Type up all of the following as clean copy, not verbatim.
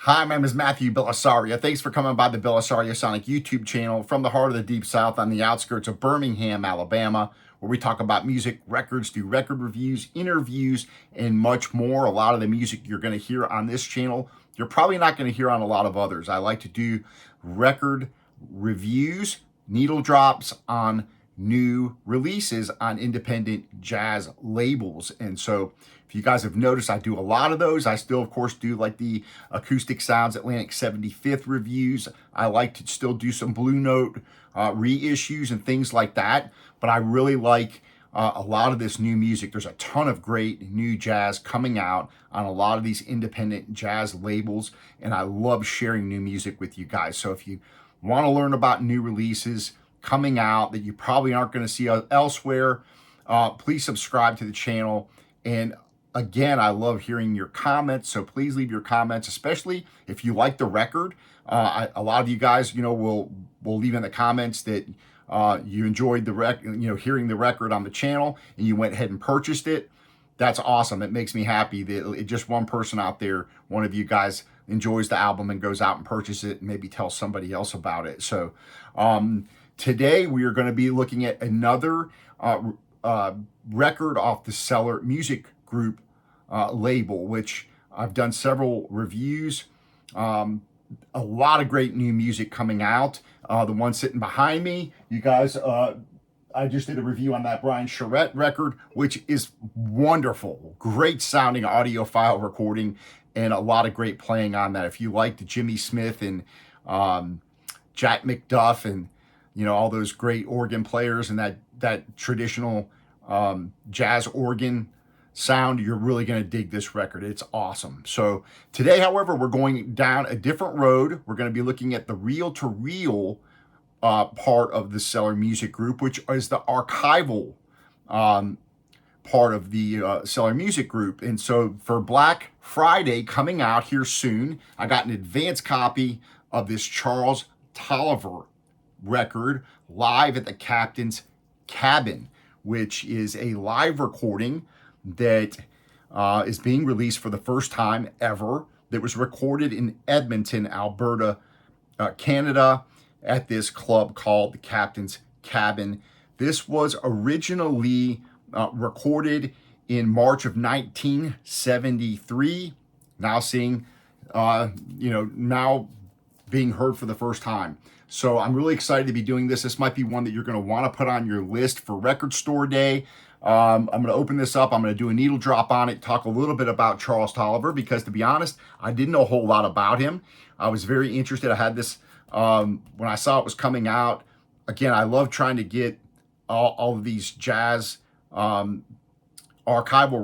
Hi, my name is Matthew Bellisario. Thanks for coming by the BellisarioSonic YouTube channel from the heart of the Deep South on the outskirts of Birmingham, Alabama, where we talk about music, records, do record reviews, interviews, and much more. A lot of the music you're going to hear on this channel, you're probably not going to hear on a lot of others. I like to do record reviews, needle drops on new releases on independent jazz labels. And so if you guys have noticed, I do a lot of those. I still, of course, do like the Acoustic Sounds Atlantic 75th reviews. I like to still do some Blue Note reissues and things like that. But I really like a lot of this new music. There's a ton of great new jazz coming out on a lot of these independent jazz labels. And I love sharing new music with you guys. So if you want to learn about new releases coming out that you probably aren't going to see elsewhere, please subscribe to the channel. And again, I love hearing your comments, so please leave your comments, especially if you like the record. A lot of you guys, will leave in the comments that you enjoyed the hearing the record on the channel, and you went ahead and purchased it. That's awesome. It makes me happy that just one person out there, one of you guys, enjoys the album and goes out and purchases it, and maybe tells somebody else about it. So today we are going to be looking at another record off the Cellar Music Group label, which I've done several reviews. A lot of great new music coming out. The one sitting behind me, you guys, I just did a review on that Brian Charette record, which is wonderful. Great sounding audiophile recording and a lot of great playing on that. If you liked Jimmy Smith and Jack McDuff and all those great organ players and that traditional jazz organ sound, you're really going to dig this record. It's awesome. So today, however, we're going down a different road. We're going to be looking at the reel-to-reel part of the Cellar Music Group, which is the archival part of the Cellar Music Group. And so for Black Friday coming out here soon, I got an advance copy of this Charles Tolliver record, Live at the Captain's Cabin, which is a live recording that is being released for the first time ever, that was recorded in Edmonton, Alberta, Canada, at this club called the Captain's Cabin. This was originally recorded in March of 1973, now being heard for the first time. So I'm really excited to be doing this. This might be one that you're going to want to put on your list for Record Store Day. I'm going to open this up. I'm going to do a needle drop on it, talk a little bit about Charles Tolliver, because to be honest, I didn't know a whole lot about him. I was very interested. I had this, when I saw it was coming out. Again, I love trying to get all of these jazz archival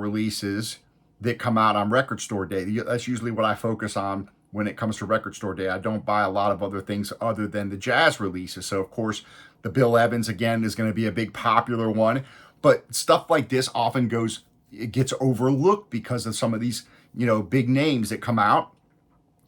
releases that come out on Record Store Day. That's usually what I focus on when it comes to Record Store Day. I don't buy a lot of other things other than the jazz releases. So, of course, the Bill Evans, again, is going to be a big popular one. But stuff like this often gets overlooked because of some of these, big names that come out.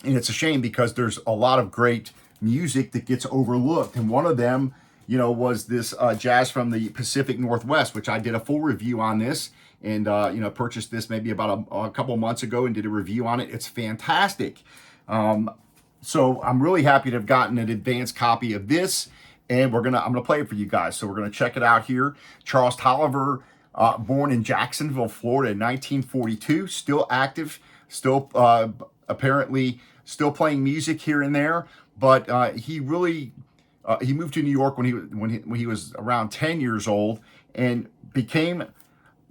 And it's a shame because there's a lot of great music that gets overlooked. And one of them, was this jazz from the Pacific Northwest, which I did a full review on this and, purchased this maybe about a couple months ago and did a review on it. It's fantastic. So I'm really happy to have gotten an advanced copy of this. And I'm gonna play it for you guys. So we're gonna check it out here. Charles Tolliver, born in Jacksonville, Florida in 1942, still active, still apparently still playing music here and there. But he moved to New York when he was around 10 years old and became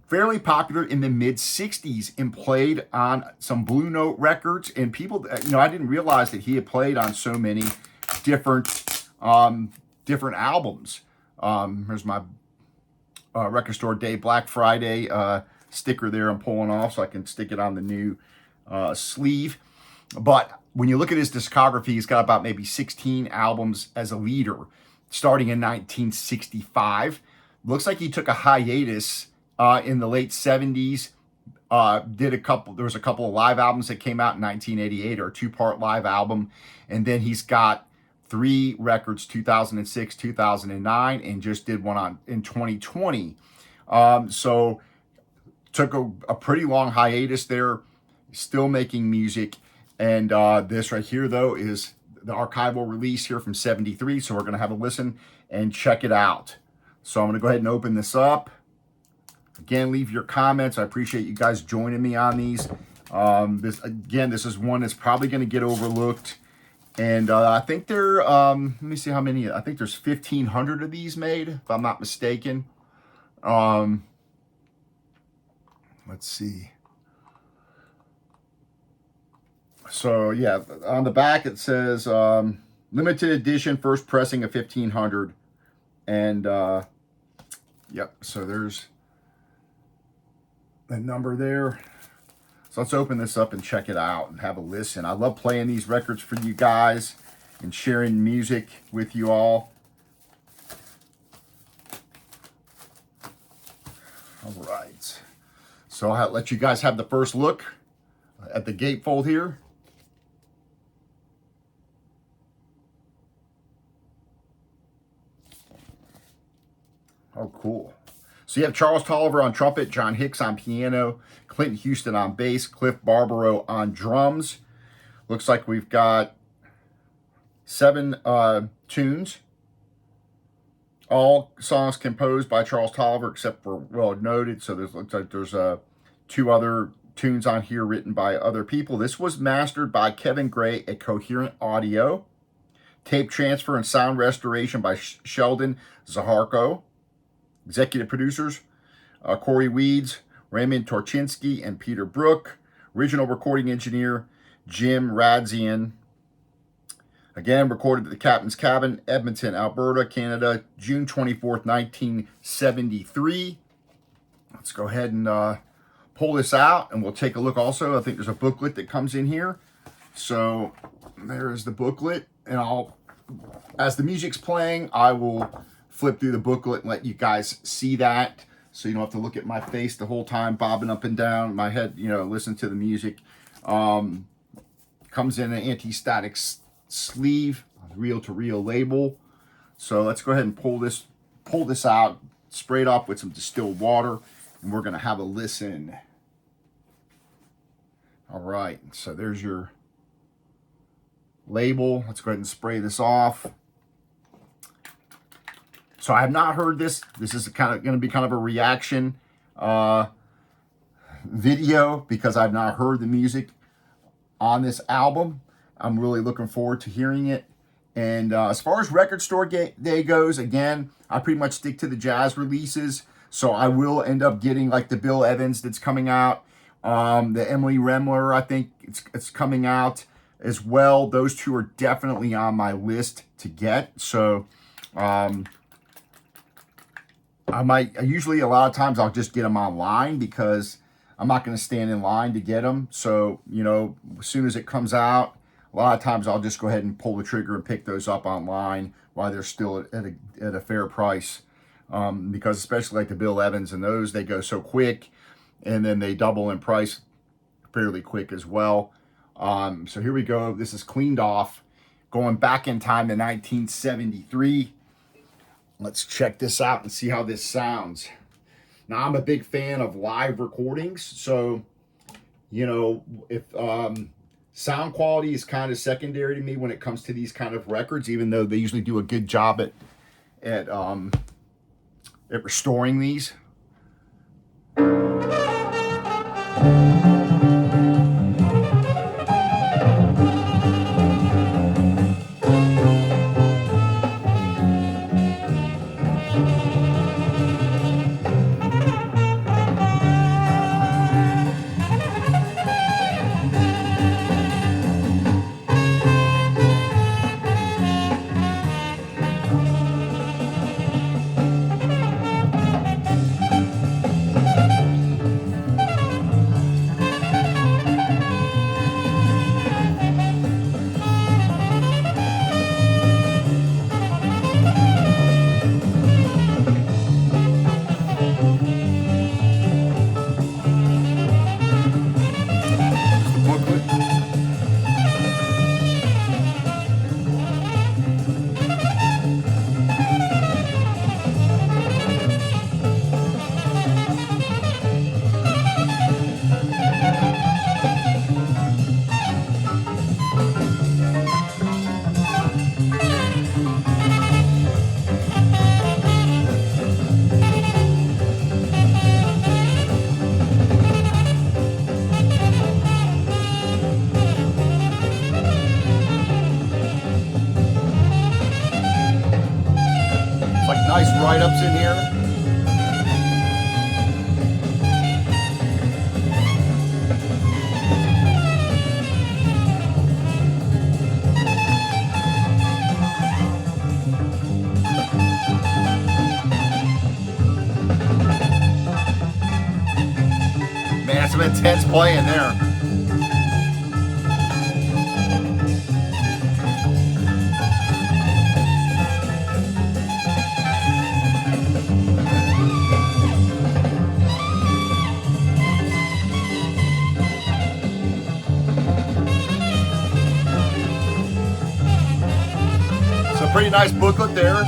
fairly popular in the mid 60s and played on some Blue Note records. And people, I didn't realize that he had played on so many different albums. Here's my Record Store Day Black Friday sticker there I'm pulling off so I can stick it on the new sleeve. But when you look at his discography, he's got about maybe 16 albums as a leader, starting in 1965. Looks like he took a hiatus in the late 70s. There was a couple of live albums that came out in 1988, or a two-part live album. And then he's got 3 records, 2006, 2009, and just did one in 2020. So took a pretty long hiatus there, still making music. And this right here, though, is the archival release here from 73. So we're going to have a listen and check it out. So I'm going to go ahead and open this up. Again, leave your comments. I appreciate you guys joining me on these. This is one that's probably going to get overlooked. And I think there, let me see how many, I think there's 1,500 of these made, if I'm not mistaken. Let's see. So yeah, on the back it says limited edition, first pressing of 1,500. And yep, so there's the number there. So let's open this up and check it out and have a listen. I love playing these records for you guys and sharing music with you all. All right. So I'll let you guys have the first look at the gatefold here. Oh, cool. So you have Charles Tolliver on trumpet, John Hicks on piano, Clint Houston on bass, Barbaro on drums. Looks like we've got 7 tunes. All songs composed by Charles Tolliver except for well noted. So looks like there's 2 other tunes on here written by other people. This was mastered by Kevin Gray at Coherent Audio. Tape transfer and sound restoration by Sheldon Zaharko. Executive producers, Corey Weeds, Raymond Torchinsky, and Peter Brook. Original recording engineer, Jim Radzian. Again, recorded at the Captain's Cabin, Edmonton, Alberta, Canada, June 24th, 1973. Let's go ahead and pull this out, and we'll take a look also. I think there's a booklet that comes in here. So there is the booklet, and as the music's playing, I will flip through the booklet and let you guys see that, so you don't have to look at my face the whole time bobbing up and down my head, listen to the music. Comes in an anti-static sleeve, reel-to-reel label. So let's go ahead and pull this out, spray it off with some distilled water, and we're going to have a listen. All right, so there's your label. Let's go ahead and spray this off. So I have not heard this. This is going to be kind of a reaction video because I've not heard the music on this album. I'm really looking forward to hearing it. And as far as record store day goes, again, I pretty much stick to the jazz releases. So I will end up getting like the Bill Evans that's coming out. The Emily Remler, I think it's coming out as well. Those 2 are definitely on my list to get. So usually a lot of times I'll just get them online because I'm not going to stand in line to get them. So, as soon as it comes out, a lot of times I'll just go ahead and pull the trigger and pick those up online while they're still at a fair price. Because especially like the Bill Evans and those, they go so quick and then they double in price fairly quick as well. So here we go. This is cleaned off, going back in time to 1973. Let's check this out and see how this sounds. Now, I'm a big fan of live recordings. So, if sound quality is kind of secondary to me when it comes to these kind of records, even though they usually do a good job at restoring these. Nice write-ups in here. Man, some intense playing there. Pretty nice booklet there.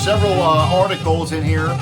Several articles in here.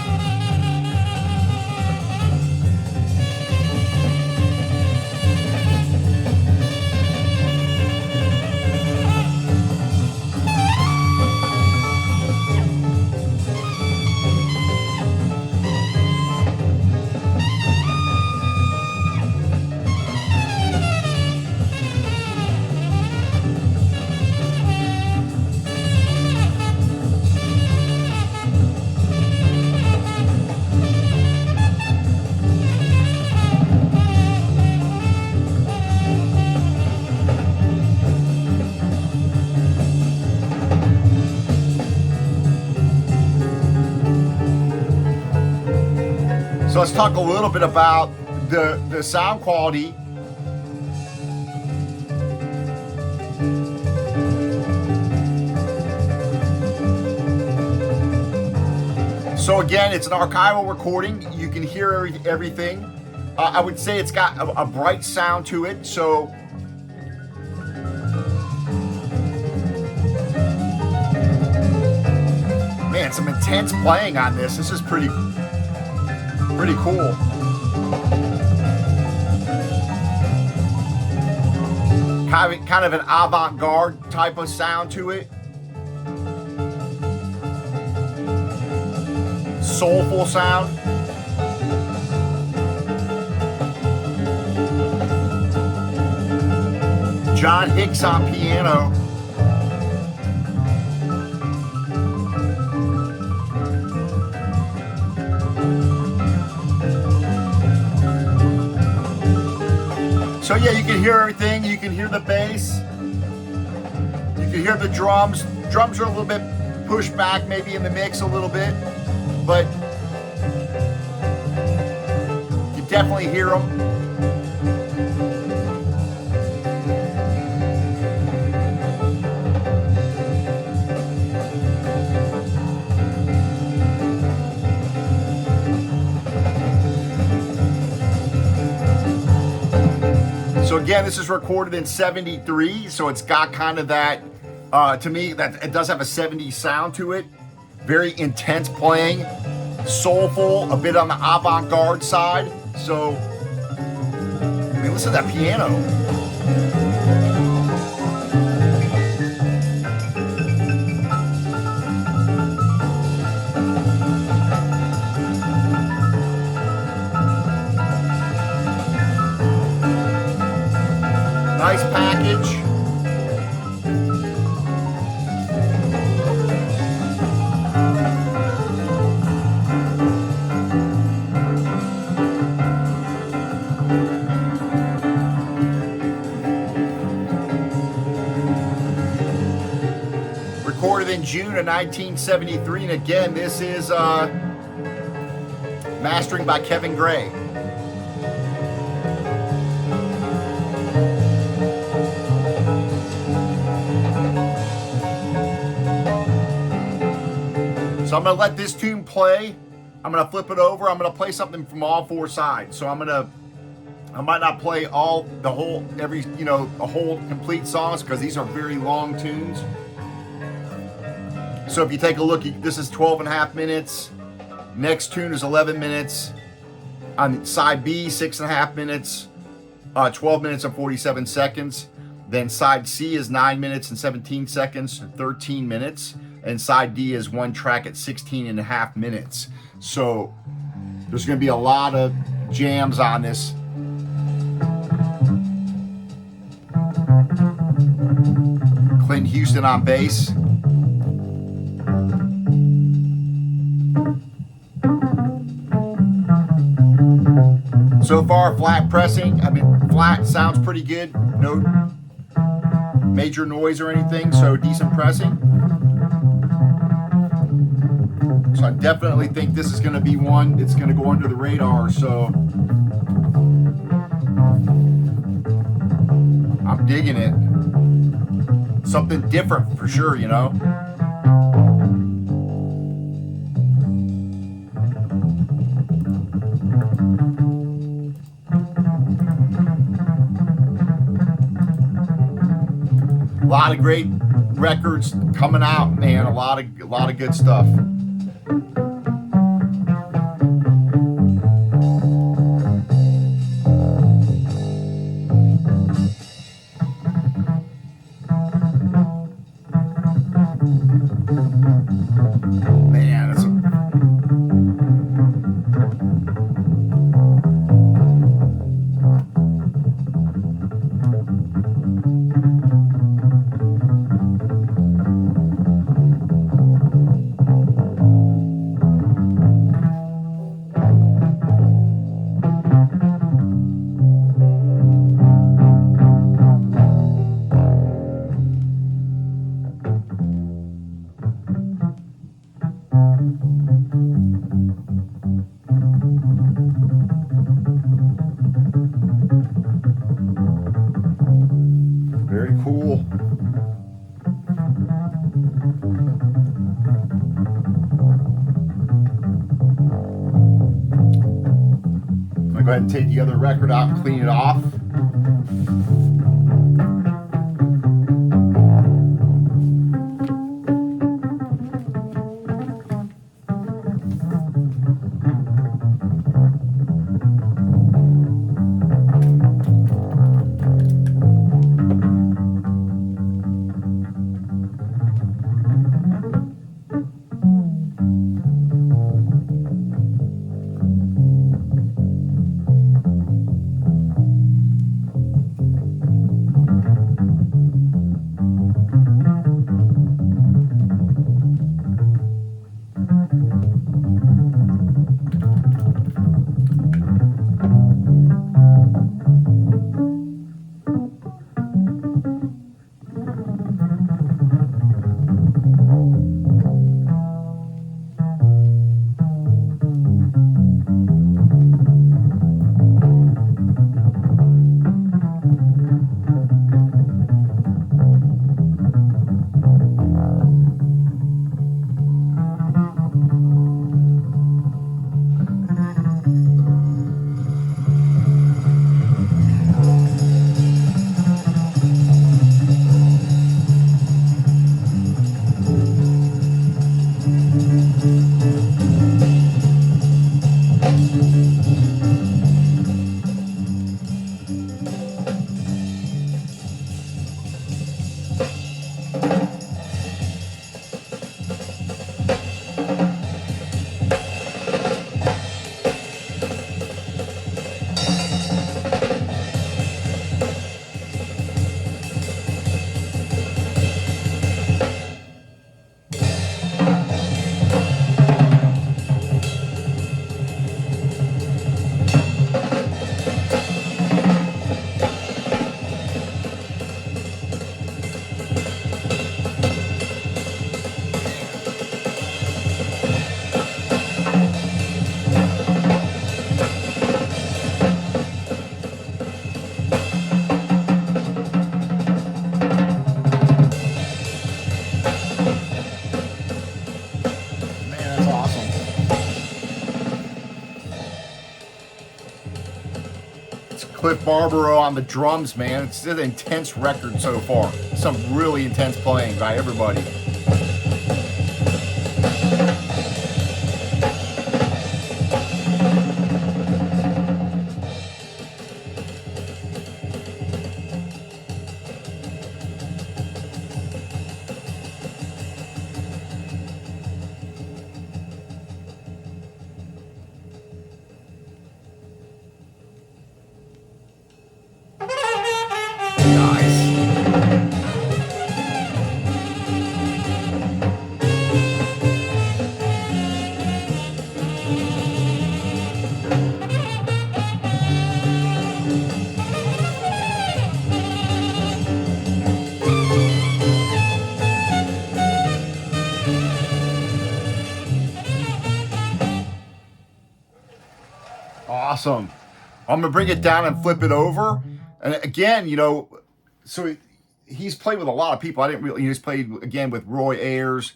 So let's talk a little bit about the sound quality. So again, it's an archival recording. You can hear everything. I would say it's got a bright sound to it. So man, some intense playing on this. This is pretty cool. Kind of an avant-garde type of sound to it. Soulful sound. John Hicks on piano. So yeah, you can hear everything. You can hear the bass. You can hear the drums. Drums are a little bit pushed back, maybe in the mix a little bit, but you definitely hear them. So again, this is recorded in '73, so it's got kind of that, to me, that it does have a '70s sound to it. Very intense playing, soulful, a bit on the avant-garde side. So, I mean, listen to that piano. Nice package. Recorded in June of 1973, and again, this is mastering by Kevin Gray. So I'm going to let this tune play I'm gonna flip it over. I'm gonna play something from all four sides. So I might not play a whole complete songs because these are very long tunes. So if you take a look, this is 12 and a half minutes. Next tune is 11 minutes. On side B, 6.5 minutes, 12 minutes and 47 seconds. Then side C is 9 minutes and 17 seconds, 13 minutes. And side D is one track at 16 and a half minutes. So there's going to be a lot of jams on this. Clint Houston on bass. So far, flat pressing. I mean, flat sounds pretty good. No major noise or anything, so decent pressing. So I definitely think this is going to be one that's going to go under the radar. So I'm digging it. Something different for sure, you know. A lot of great records coming out, man. A lot of good stuff. Man, it's very cool. I'm gonna go ahead and take the other record out and clean it off. Cliff Barbaro on the drums, man. It's an intense record so far. Some really intense playing by everybody. Awesome. I'm gonna bring it down and flip it over. And again, you know, so he's played with a lot of people. I didn't really. He's played again with Roy Ayers,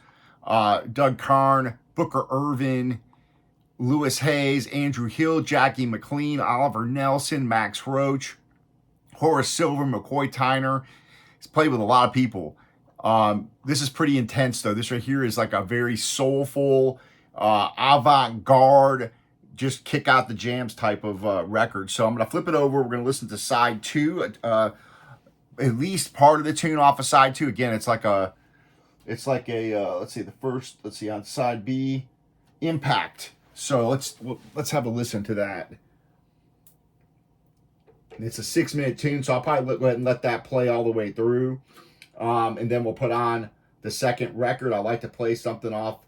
Doug Karn, Booker Ervin, Lewis Hayes, Andrew Hill, Jackie McLean, Oliver Nelson, Max Roach, Horace Silver, McCoy Tyner. He's played with a lot of people. This is pretty intense though. This right here is like a very soulful, avant-garde, just kick out the jams type of record. So I'm going to flip it over. We're going to listen to side 2, at least part of the tune off of side 2. Again, it's like a, let's see, on side B, Impact. So let's have a listen to that. It's a 6-minute tune, so I'll probably go ahead and let that play all the way through. And then we'll put on the second record. I like to play something off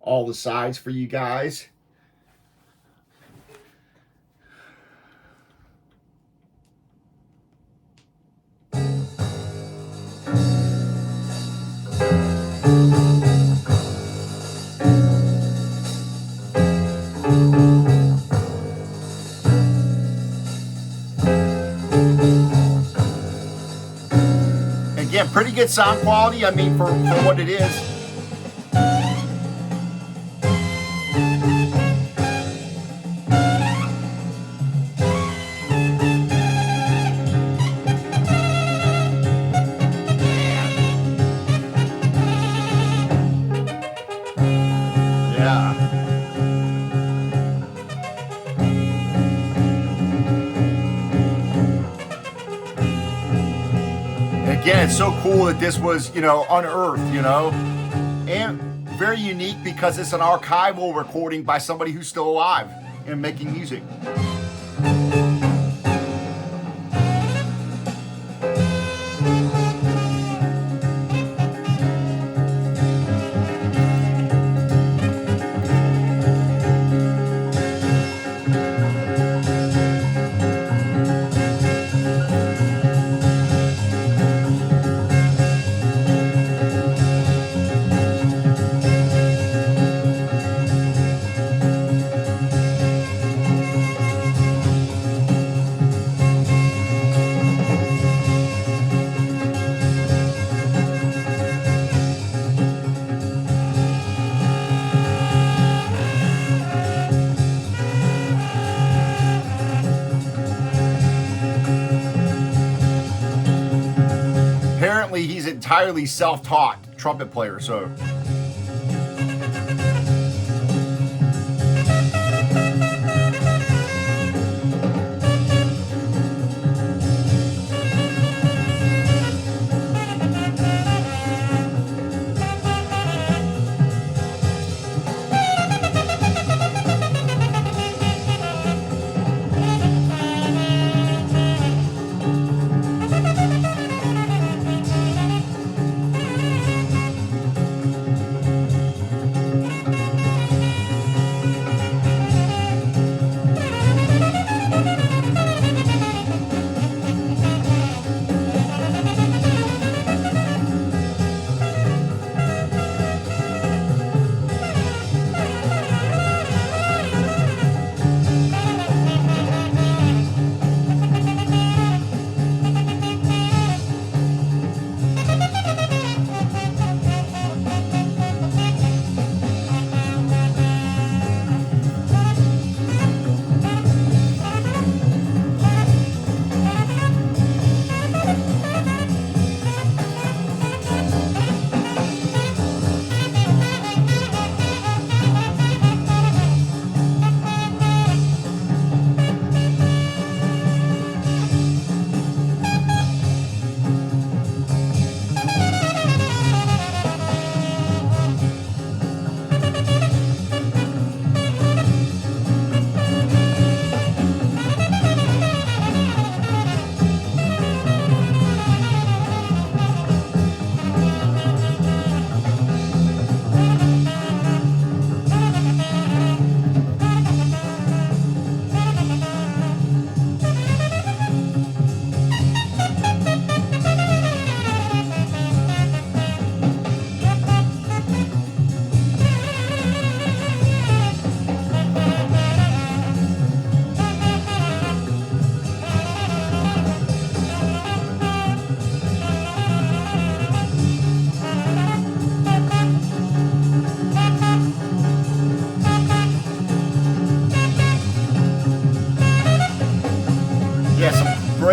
all the sides for you guys. Again, pretty good sound quality, I mean, for what it is. Again, it's so cool that this was, unearthed, and very unique because it's an archival recording by somebody who's still alive and making music. Apparently he's entirely self-taught trumpet player, so.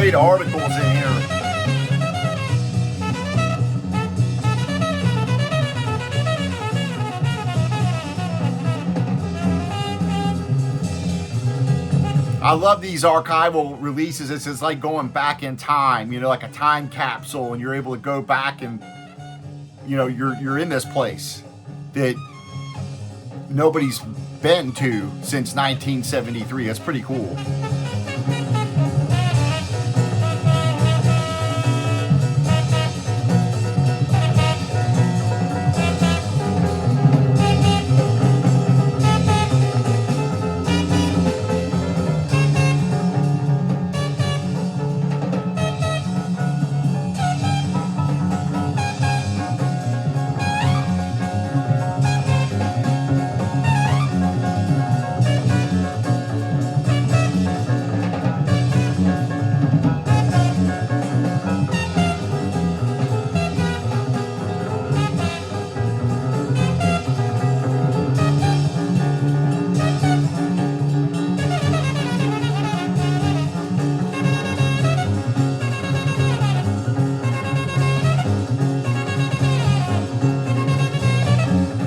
great articles in here. I love these archival releases. It's like going back in time, you know, like a time capsule, and you're able to go back and, you know, you're in this place that nobody's been to since 1973. That's pretty cool.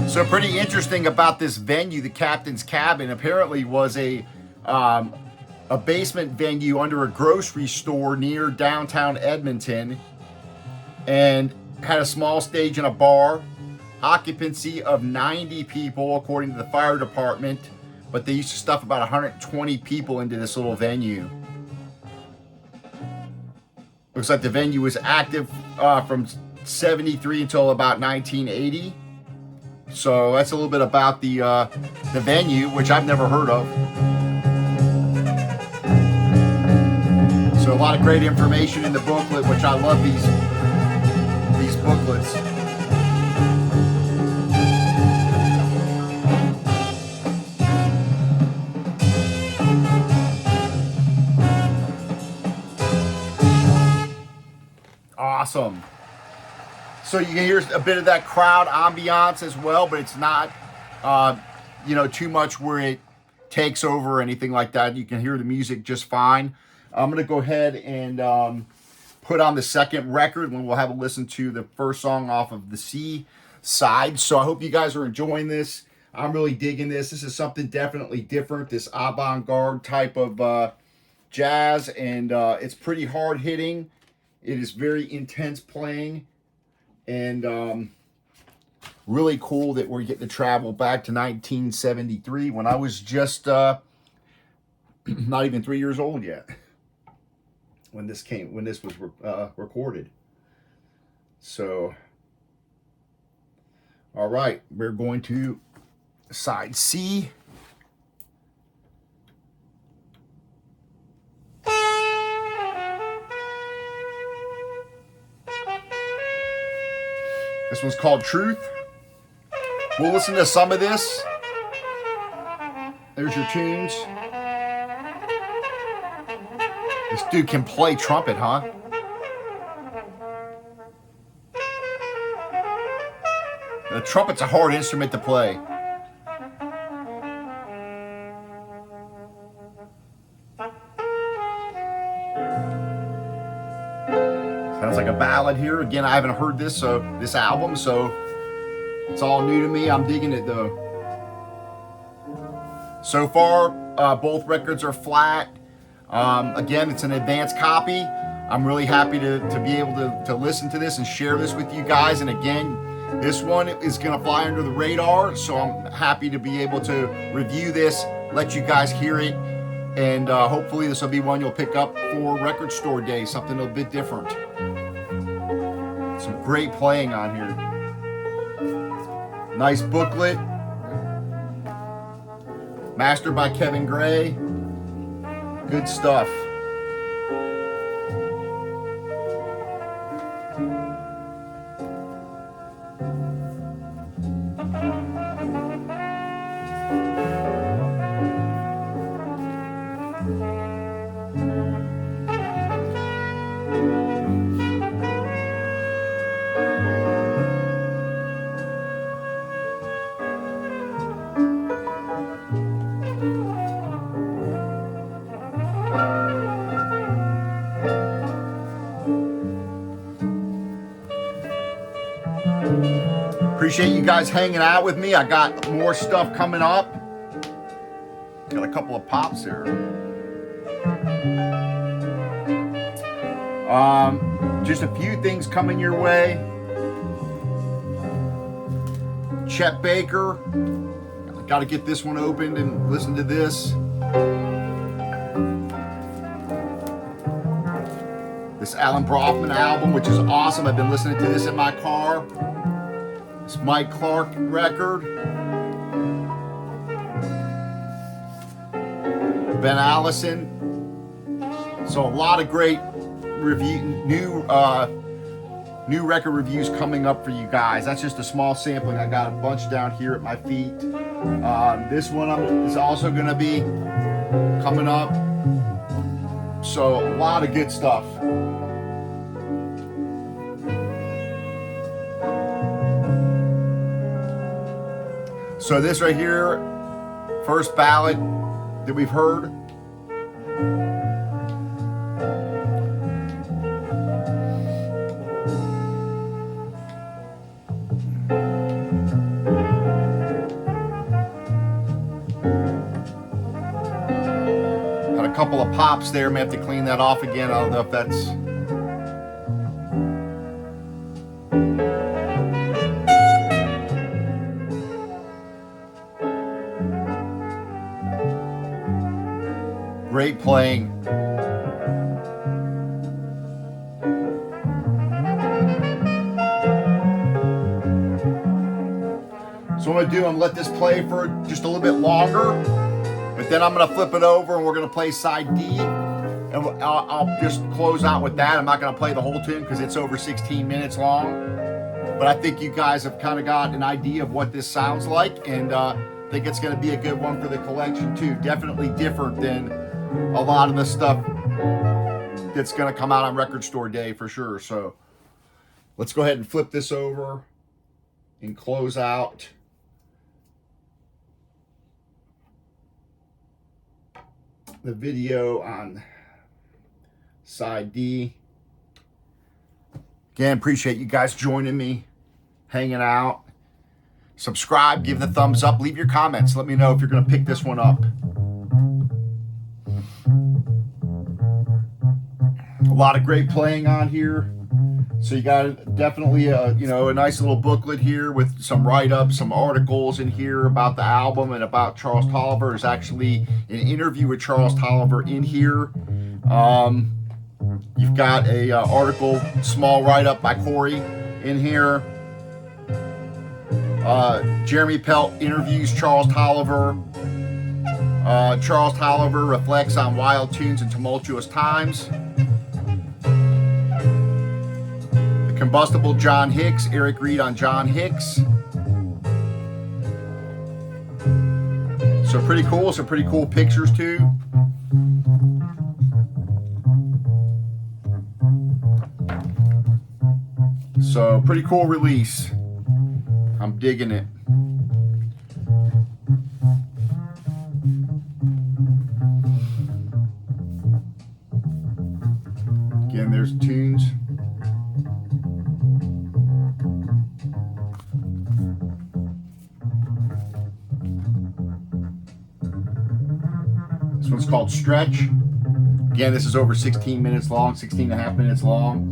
So pretty interesting about this venue, the Captain's Cabin, apparently was a basement venue under a grocery store near downtown Edmonton, and had a small stage and a bar, occupancy of 90 people according to the fire department, but they used to stuff about 120 people into this little venue. Looks like the venue was active from 73 until about 1980. So that's a little bit about the venue, which I've never heard of. So a lot of great information in the booklet, which I love these booklets. Awesome. So you can hear a bit of that crowd ambiance as well, but it's not, you know, too much where it takes over or anything like that. You can hear the music just fine. I'm going to go ahead and put on the second record, and we'll have a listen to the first song off of the C side. So I hope you guys are enjoying this. I'm really digging this. This is something definitely different, this avant-garde type of jazz, and it's pretty hard hitting. It is very intense playing. And really cool that we're getting to travel back to 1973 when I was just not even 3 years old yet when this was recorded. So, all right, we're going to side C. This one's called Truth. We'll listen to some of this. There's your tunes. This dude can play trumpet, huh? The trumpet's a hard instrument to play. Sounds like a ballad here. Again, I haven't heard this album, so it's all new to me. I'm digging it though. So far, both records are flat. Again, it's an advanced copy. I'm really happy to be able to listen to this and share this with you guys. And again, this one is going to fly under the radar, so I'm happy to be able to review this, let you guys hear it, and hopefully this will be one you'll pick up for record store day, something a bit different. Some great playing on here. Nice booklet. Mastered by Kevin Gray. Good stuff. Appreciate you guys hanging out with me. I got more stuff coming up. Got a couple of pops here. Just a few things coming your way. Chet Baker. Got to get this one opened and listen to this. This Alan Brofman album, which is awesome. I've been listening to this in my car. This Mike Clark record. Ben Allison. So a lot of great new record reviews coming up for you guys. That's just a small sampling. I got a bunch down here at my feet. This one is also going to be coming up. So a lot of good stuff. So this right here, first ballad that we've heard. Got a couple of pops there. May have to clean that off again. I don't know if that's... Great playing. So what I'm going to do, I'm going to let this play for just a little bit longer, but then I'm going to flip it over and we're going to play side D, and I'll just close out with that. I'm not going to play the whole tune because it's over 16 minutes long, but I think you guys have kind of got an idea of what this sounds like, and I think it's going to be a good one for the collection too. Definitely different than a lot of the stuff that's going to come out on Record Store Day for sure. So let's go ahead and flip this over and close out the video on side D. Again, appreciate you guys joining me, hanging out. Subscribe, give the thumbs up, leave your comments. Let me know if you're going to pick this one up. A lot of great playing on here. So you got definitely a nice little booklet here with some write-ups, some articles in here about the album and about Charles Tolliver. There's actually an interview with Charles Tolliver in here. You've got a article, small write-up by Corey in here. Jeremy Pelt interviews Charles Tolliver. Charles Tolliver reflects on wild tunes and tumultuous times. Combustible John Hicks, Eric Reed on John Hicks. So pretty cool, some pretty cool pictures too. So pretty cool release. I'm digging it. Again, there's tunes. This one's called Stretch. Again, this is over 16 minutes long, 16 and a half minutes long.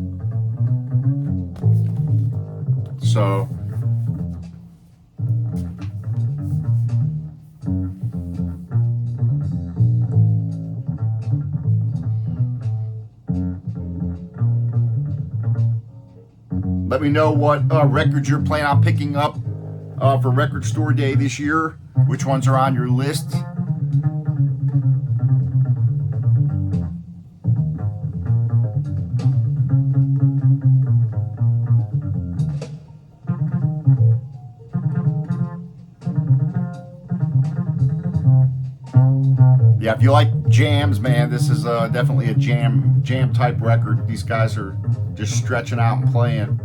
So, let me know what records you're planning on picking up for Record Store Day this year. Which ones are on your list? Yeah, if you like jams, man, this is definitely a jam type record. These guys are just stretching out and playing.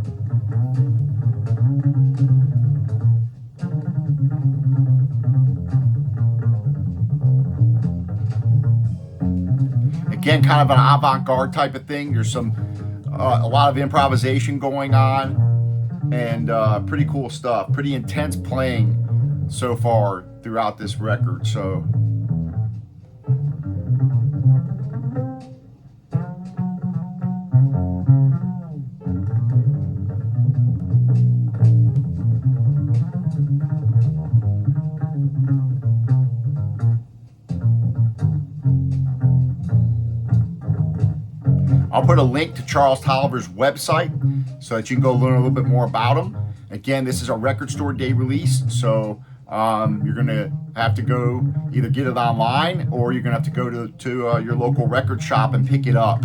Again, kind of an avant-garde type of thing. There's some a lot of improvisation going on. and pretty cool stuff. Pretty intense playing so far throughout this record. So I'll put a link to Charles Tolliver's website so that you can go learn a little bit more about him. Again, this is a record store day release, so you're going to have to go either get it online or you're going to have to go to your local record shop and pick it up.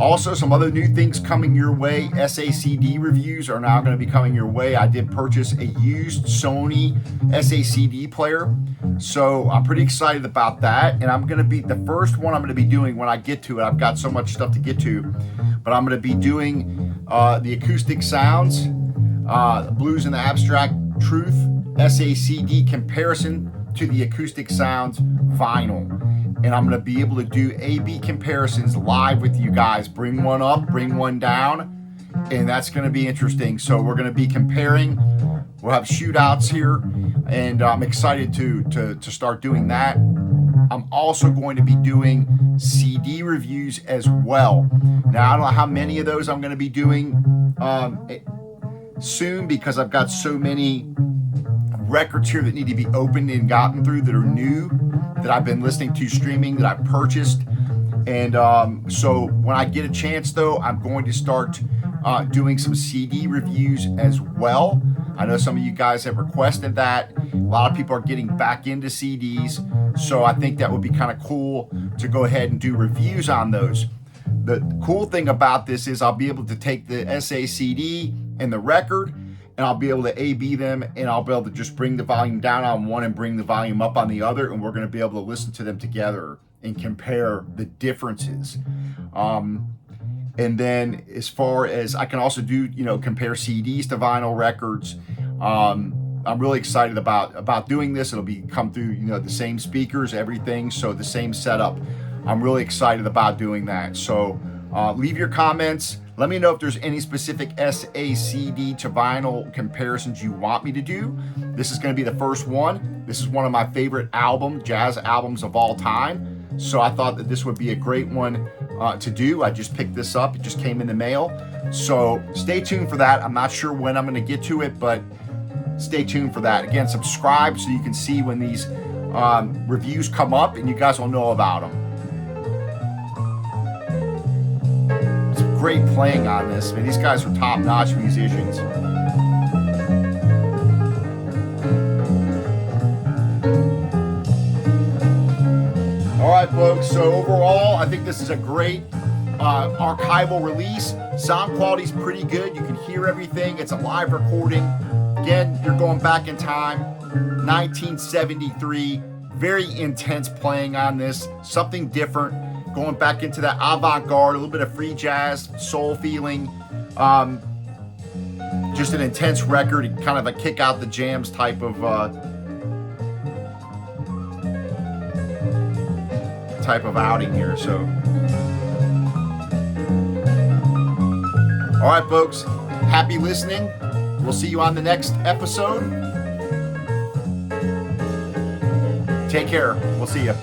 Also, some other new things coming your way. SACD reviews are now going to be coming your way. I did purchase a used Sony SACD player, so I'm pretty excited about that. And I'm going to be the first one I'm going to be doing when I get to it. I've got so much stuff to get to, but I'm going to be doing the acoustic sounds, Blues and the Abstract Truth SACD comparison to the acoustic sounds vinyl. And I'm going to be able to do A/B comparisons live with you guys. Bring one up, bring one down, and that's going to be interesting. So we're going to be comparing. We'll have shootouts here, and I'm excited to start doing that. I'm also going to be doing CD reviews as well. Now, I don't know how many of those I'm going to be doing soon because I've got so many records here that need to be opened and gotten through that are new, that I've been listening to streaming, that I've purchased. And so when I get a chance though, I'm going to start doing some CD reviews as well. I know some of you guys have requested that. A lot of people are getting back into CDs. So I think that would be kind of cool to go ahead and do reviews on those. The cool thing about this is I'll be able to take the SACD and the record, and I'll be able to A/B them, and I'll be able to just bring the volume down on one and bring the volume up on the other, and we're going to be able to listen to them together and compare the differences. And then as far as I can also do, compare CDs to vinyl records. I'm really excited about doing this. It'll be come through, the same speakers, everything, so the same setup. I'm really excited about doing that. So leave your comments. Let me know if there's any specific SACD to vinyl comparisons you want me to do. This is going to be the first one. This is one of my favorite jazz albums of all time. So I thought that this would be a great one to do. I just picked this up. It just came in the mail. So stay tuned for that. I'm not sure when I'm going to get to it, but stay tuned for that. Again, subscribe so you can see when these reviews come up and you guys will know about them. Great playing on this. Man, these guys are top-notch musicians. All right, folks. So overall, I think this is a great archival release. Sound quality is pretty good. You can hear everything. It's a live recording. Again, you're going back in time. 1973. Very intense playing on this. Something different. Going back into that avant-garde, a little bit of free jazz, soul feeling. Just an intense record, kind of a kick out the jams type of outing here. So, all right, folks, happy listening. We'll see you on the next episode. Take care. We'll see you.